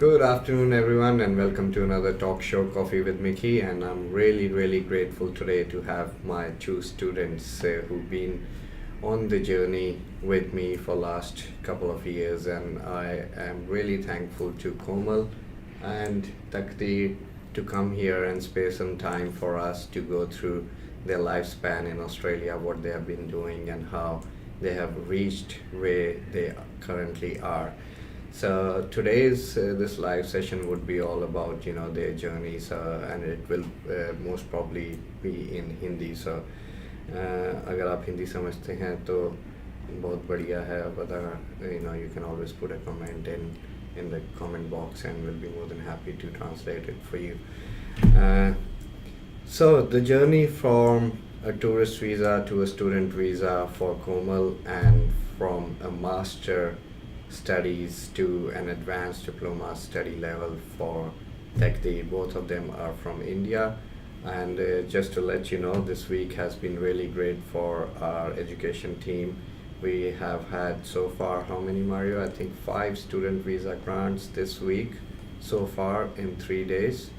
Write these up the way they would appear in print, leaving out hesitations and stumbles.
Good afternoon, everyone, and welcome to another talk show, Coffee with Mickey. And I'm really grateful today to have my two students who've been on the journey with me for last couple of years, and I am really thankful to Komal and Takti to come here and spare some time for us to go through their lifespan in Australia, what they have been doing, and how they have reached where they currently are. So today's this live session would be all about their journeys, and it will most probably be in Hindi. So अगर आप हिंदी समझते हैं तो बहुत बढ़िया है. Whether you can always put a comment in the comment box, and we'll be more than happy to translate it for you. So the journey from a tourist visa to a student visa for Komal, and from a master studies to an advanced diploma study level for Takti. Both of them are from India, and just to let you know, this week has been really great for our education team. We have had so far, how many, Mario? I think 5 student visa grants this week so far in 3 days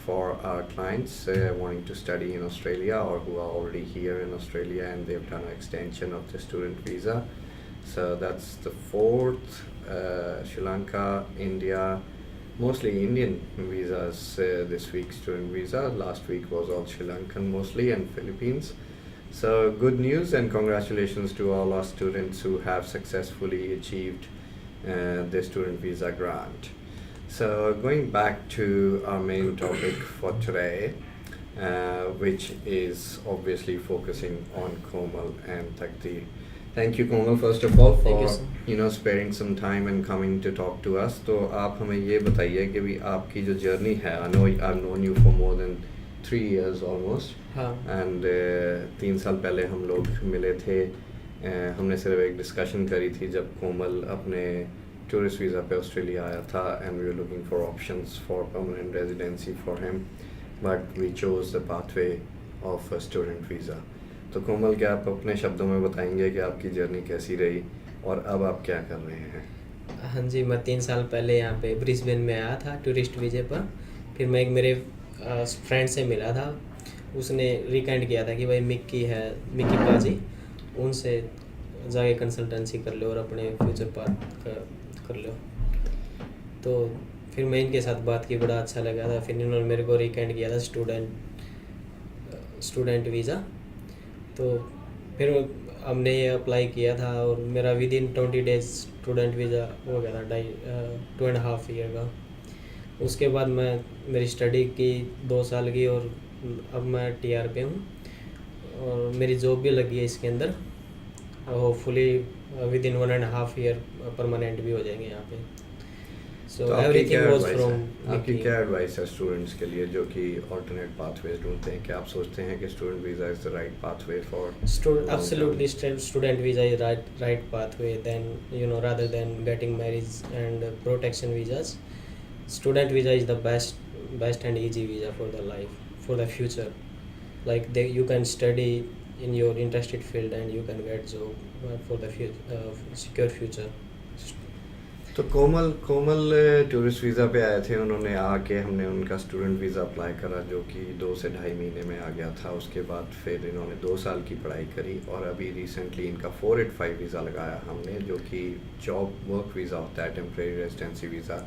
for our clients wanting to study in Australia or who are already here in Australia and they've done an extension of the student visa. So that's the 4th. Sri Lanka, India, mostly Indian visas this week, student visa. Last week was all Sri Lankan mostly, and Philippines. So good news, and congratulations to all our students who have successfully achieved their student visa grant. So going back to our main topic for today, which is obviously focusing on Komal and Takti. Thank you, Komal, first of all, for sparing some time and coming to talk to us. तो आप हमें ये बताइए कि भी आपकी जो journey है, I know I've known you for more than 3 years almost. हाँ. And 3 साल पहले हम लोग मिले थे. हमने सिर्फ एक डिस्कशन करी थी जब कोमल अपने टूरिस्ट वीज़ा पे ऑस्ट्रेलिया आया था, and we were looking for options for permanent residency for him, but we chose the pathway of a student visa. तो कोमल, क्या आप अपने शब्दों में बताएंगे कि आपकी जर्नी कैसी रही और अब आप क्या कर रहे हैं? हाँ जी, मैं 3 साल पहले यहाँ पे ब्रिस्बेन में आया था टूरिस्ट वीज़े पर. फिर मैं एक मेरे फ्रेंड से मिला था. उसने रिकमेंड किया था कि भाई मिक्की पाजी, उनसे जाके कंसल्टेंसी कर लो और अपने फ्यूचर पाथ कर लो. तो फिर मैं इनके साथ बात की, बड़ा अच्छा लगा था. फिर इन्होंने मेरे को रिकमेंड किया था स्टूडेंट वीज़ा. तो फिर हमने ये अप्लाई किया था और मेरा with in 20 days student visa हो गया था, 2.5 ईयर का. उसके बाद मैं मेरी स्टडी की 2 साल की, और अब मैं TR पे हूँ और मेरी जॉब भी लगी है इसके अंदर. Hopefully with in 1.5 year permanent भी हो जाएंगे यहाँ पे. So everything was from आपकी क्या एडवाइस है स्टूडेंट्स के लिए जो कि ऑल्टरनेट पाथवेज ढूंढते हैं? क्या आप सोचते हैं कि student visa is the right pathway for student? Absolutely, student visa is right pathway than rather than getting marriage and protection visas. Student visa is the best and easy visa for the life, for the future. Like you can study in your interested field and you can get job for the secure future. तो कोमल tourist visa पे आए थे. उन्होंने आके हमने उनका student visa apply करा जो कि 2 से ढाई महीने में आ गया था. उसके बाद फिर इन्होंने 2 साल की पढ़ाई करी और अभी रिसेंटली इनका 485 वीज़ा लगाया हमने, जो कि जॉब वर्क वीज़ा होता है, temporary residency visa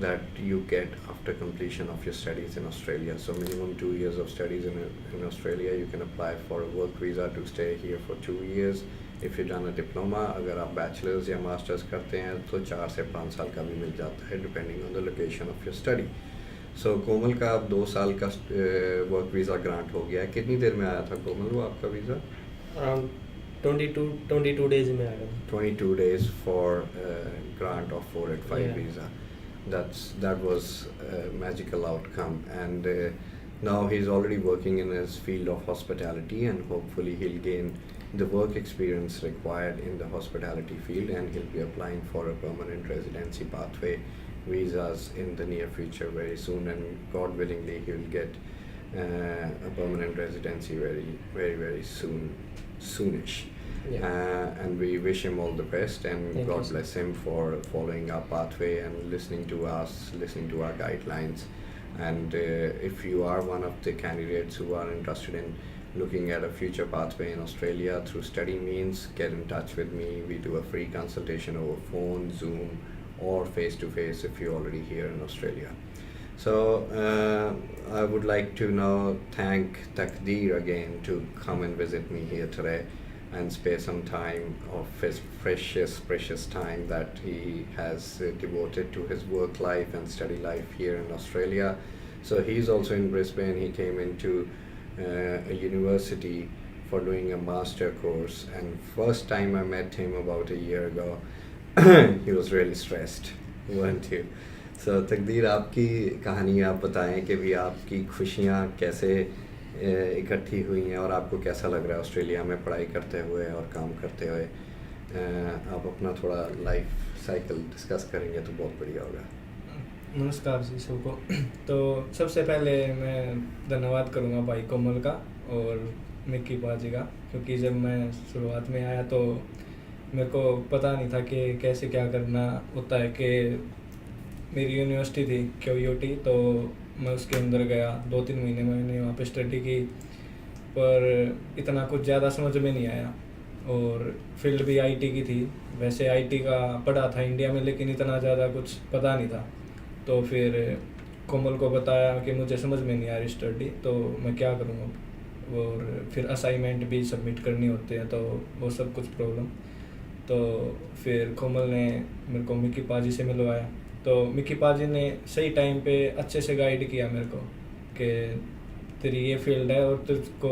that you get after completion of your studies in Australia. So minimum 2 years of studies in Australia. You can apply for a work visa to stay here for 2 years. If you've done a diploma, अगर आप bachelors या masters करते हैं तो 4 से 5 साल का भी मिल जाता है depending on the location of your study. So Komal का अब 2 साल का वर्क वीज़ा ग्रांट हो गया है. कितनी देर में आया था कोमल वो आपका वीज़ा? अराउंड 22 डेज में आया था. 22 days for grant of 485 visa. That was a magical outcome, and now he's already working in his field of hospitality, and hopefully he'll gain the work experience required in the hospitality field, and he'll be applying for a permanent residency pathway visas in the near future very soon, and God willingly he will get a permanent residency very soonish. Yeah. and we wish him all the best, and Thank you, God sir. bless him for following our pathway and listening to us, listening to our guidelines. And if you are one of the candidates who are interested in looking at a future pathway in Australia through study means, get in touch with me. We do a free consultation over phone, Zoom, or face to face if you're already here in Australia. So I would like to now thank Takdeer again to come and visit me here today and spare some time of his precious time that he has devoted to his work life and study life here in Australia. So he's also in Brisbane. He came into a university for doing a master course, and first time I met him about a year ago, he was really stressed, weren't you? So तकदीर, आपकी कहानी आप बताएं कि भी आपकी खुशियाँ कैसे इकट्ठी हुई हैं और आपको कैसा लग रहा है ऑस्ट्रेलिया में पढ़ाई करते हुए और काम करते हुए। आप अपना थोड़ा लाइफ साइकिल डिस्कस करेंगे तो बहुत बढ़िया होगा। नमस्कार जी सबको। तो सबसे पहले मैं धन्यवाद करूँगा भाई कोमल का और मिक्की पाजी का, क्योंकि जब मैं शुरुआत में आया तो मेरे को पता नहीं था कि कैसे क्या करना होता है। कि मेरी यूनिवर्सिटी थी QEAC, तो मैं उसके अंदर गया, 2-3 महीने मैंने वहाँ पे स्टडी की, पर इतना कुछ ज़्यादा समझ में नहीं आया। और फील्ड भी IT की थी। वैसे IT का पढ़ा था इंडिया में, लेकिन इतना ज़्यादा कुछ पता नहीं था। तो फिर कोमल को बताया कि मुझे समझ में नहीं आ रही स्टडी, तो मैं क्या करूँगा। और फिर असाइनमेंट भी सबमिट करनी होते हैं, तो वो सब कुछ प्रॉब्लम। तो फिर कोमल ने मेरे को मिक्की पाजी से मिलवाया। तो मिक्की पाजी ने सही टाइम पे अच्छे से गाइड किया मेरे को कि तेरी ये फील्ड है और तुझको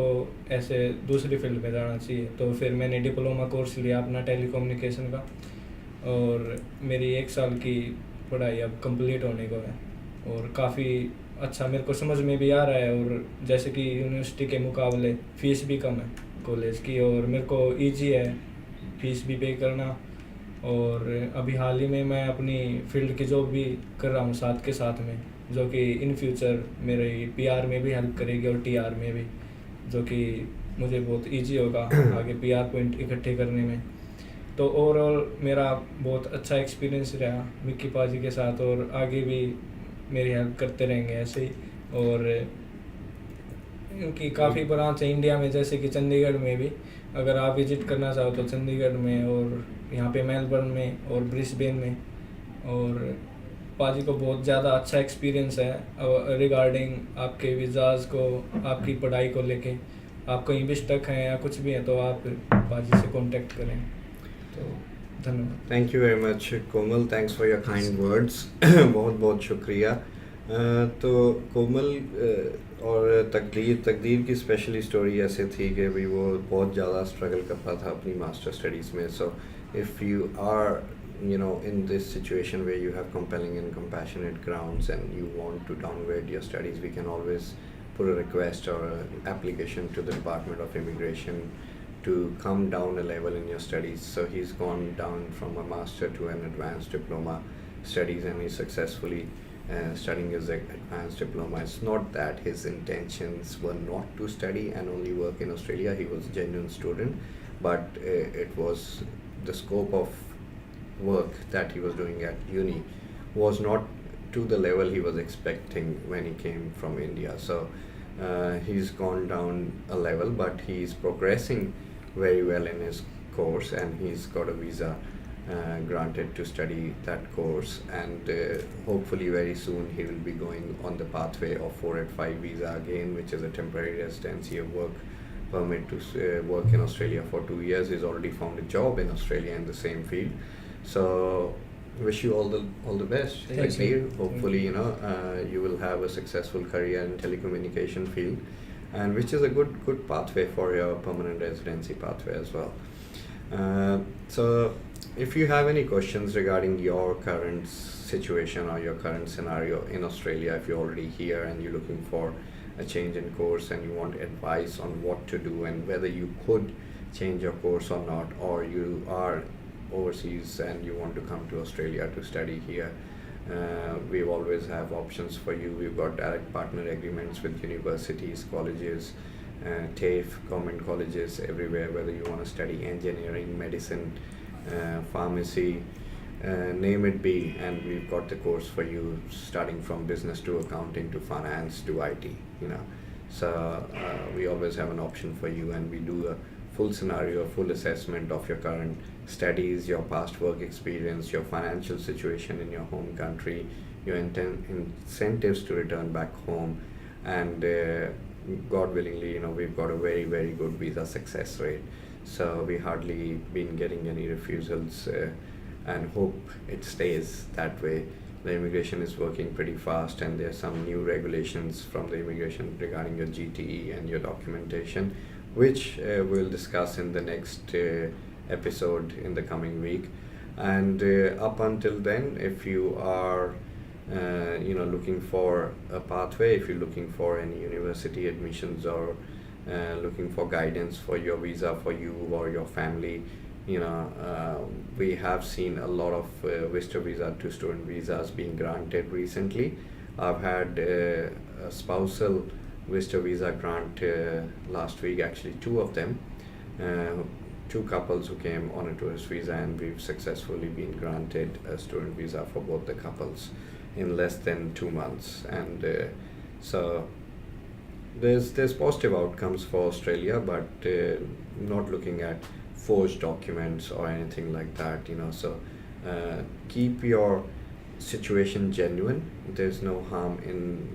ऐसे दूसरी फील्ड में जाना चाहिए। तो फिर मैंने डिप्लोमा कोर्स लिया अपना टेलीकम्युनिकेशन का, और मेरी 1 साल की पढ़ाई अब कंप्लीट होने को है। और काफ़ी अच्छा मेरे को समझ में भी आ रहा है। और जैसे कि यूनिवर्सिटी के मुकाबले फ़ीस भी कम है कॉलेज की, और मेरे को ईजी है फ़ीस भी पे करना। और अभी हाल ही में मैं अपनी फील्ड की जॉब भी कर रहा हूँ साथ के साथ में, जो कि इन फ्यूचर मेरे PR में भी हेल्प करेगी और TR में भी, जो कि मुझे बहुत इजी होगा आगे PR पॉइंट इकट्ठे करने में। तो ओवरऑल मेरा बहुत अच्छा एक्सपीरियंस रहा मिक्की पाजी के साथ, और आगे भी मेरी हेल्प करते रहेंगे ऐसे ही। और इनकी काफ़ी ब्रांच है इंडिया में, जैसे कि चंडीगढ़ में भी अगर आप विजिट करना चाहो तो चंडीगढ़ में, और यहाँ पे मेलबर्न में और ब्रिस्बेन में। और पाजी को बहुत ज़्यादा अच्छा एक्सपीरियंस है रिगार्डिंग आपके वीज़ाज़ को, आपकी पढ़ाई को लेके। आप कहीं भी स्टक हैं या कुछ भी है तो आप पाजी से कांटेक्ट करें। तो धन्यवाद। Thank you very much Komal, thanks for your kind words. बहुत बहुत शुक्रिया। तो कोमल और तकदीर की स्पेशली स्टोरी ऐसे थी कि भी वो बहुत ज़्यादा स्ट्रगल कर रहा था अपनी मास्टर स्टडीज़ में। So if you are in this situation where you have compelling and compassionate grounds and you want to downgrade your studies, we can always put a request or an application to the Department of Immigration to come down a level in your studies. So he's gone down from a master to an advanced diploma studies, and he's successfully studying his advanced diploma. It's not that his intentions were not to study and only work in Australia. He was a genuine student, but it was the scope of work that he was doing at uni was not to the level he was expecting when he came from India. So he's gone down a level, but he's progressing very well in his course, and he's got a visa granted to study that course, and hopefully very soon he will be going on the pathway of 485 visa again, which is a temporary residency, a work permit to work in Australia for 2 years. He's already found a job in Australia in the same field. So wish you all the best. Thank you. Hopefully you will have a successful career in telecommunication field, and which is a good pathway for your permanent residency pathway as well. So if you have any questions regarding your current situation or your current scenario in Australia, if you're already here and you're looking for a change in course and you want advice on what to do and whether you could change your course or not, or you are overseas and you want to come to Australia to study here, we always have options for you. We've got direct partner agreements with universities, colleges, TAFE, government colleges everywhere, whether you want to study engineering, medicine, pharmacy, name it be, and we've got the course for you, starting from business to accounting to finance to IT, you know. So we always have an option for you, and we do a full scenario, full assessment of your current studies, your past work experience, your financial situation in your home country, your incentives to return back home, and God willingly, you know, we've got a very, very good visa success rate. So we hardly been getting any refusals, and hope it stays that way. The immigration is working pretty fast, and there are some new regulations from the immigration regarding your GTE and your documentation, which we'll discuss in the next episode in the coming week. And up until then, if you are looking for a pathway, if you're looking for any university admissions, or looking for guidance for your visa for you or your family, we have seen a lot of visitor visa to student visas being granted recently. I've had a spousal visitor visa grant last week, actually two of them, two couples who came on a tourist visa, and we've successfully been granted a student visa for both the couples in less than 2 months. And so there's positive outcomes for Australia, but not looking at forged documents or anything like that, so keep your situation genuine. There's no harm in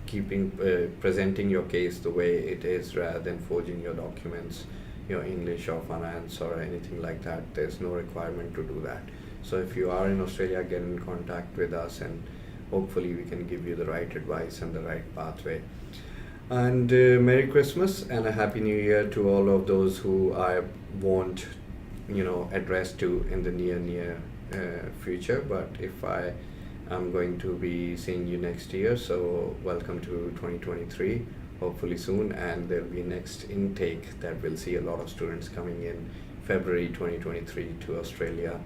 keeping presenting your case the way it is, rather than forging your documents, your English or finance or anything like that. There's no requirement to do that. So if you are in Australia, get in contact with us, and hopefully we can give you the right advice and the right pathway. And Merry Christmas and a Happy New Year to all of those who I won't address to in the near future, but if I am going to be seeing you next year, so welcome to 2023, hopefully soon. And there'll be next intake that will see a lot of students coming in February 2023 to Australia.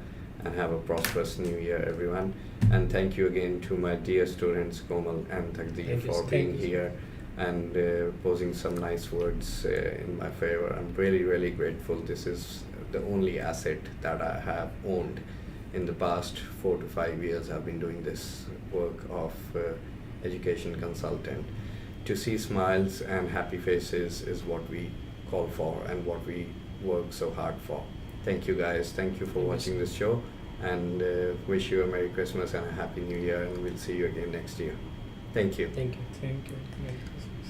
And have a prosperous new year, everyone. And thank you again to my dear students Komal and Takdeer for being here and posing some nice words in my favor. I'm really, really grateful. This is the only asset that I have owned in the past 4 to 5 years. I've been doing this work of education consultant. To see smiles and happy faces is what we call for and what we work so hard for. Thank you guys. Thank you for watching this show, and wish you a Merry Christmas and a Happy New Year, and we'll see you again next year. Thank you. Thank you. Thank you. Merry Christmas.